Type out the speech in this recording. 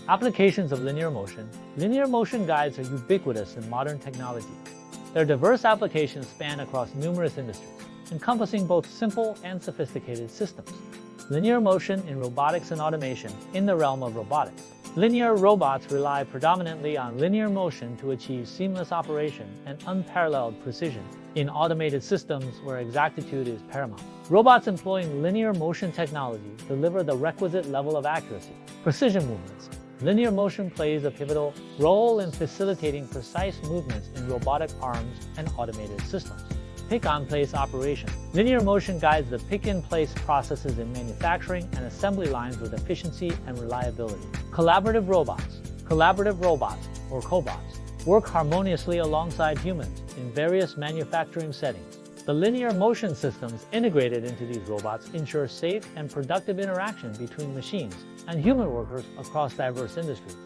Applications of linear motion. Linear motion guides are ubiquitous in modern technology. Their diverse applications span across numerous industries, encompassing both simple and sophisticated systems. Linear motion in robotics and automation. In the realm of robotics, linear robots rely predominantly on linear motion to achieve seamless operation and unparalleled precision. In automated systems where exactitude is paramount, robots employing linear motion technology deliver the requisite level of accuracy. Precision movements. Linear motion plays a pivotal role in facilitating precise movements in robotic arms and automated systems. Pick-on-place operation. Linear motion guides the pick-in-place processes in manufacturing and assembly lines with efficiency and reliability. Collaborative robots. Collaborative robots, or cobots, work harmoniously alongside humans in various manufacturing settings. The linear motion systems integrated into these robots ensure safe and productive interaction between machines and human workers across diverse industries.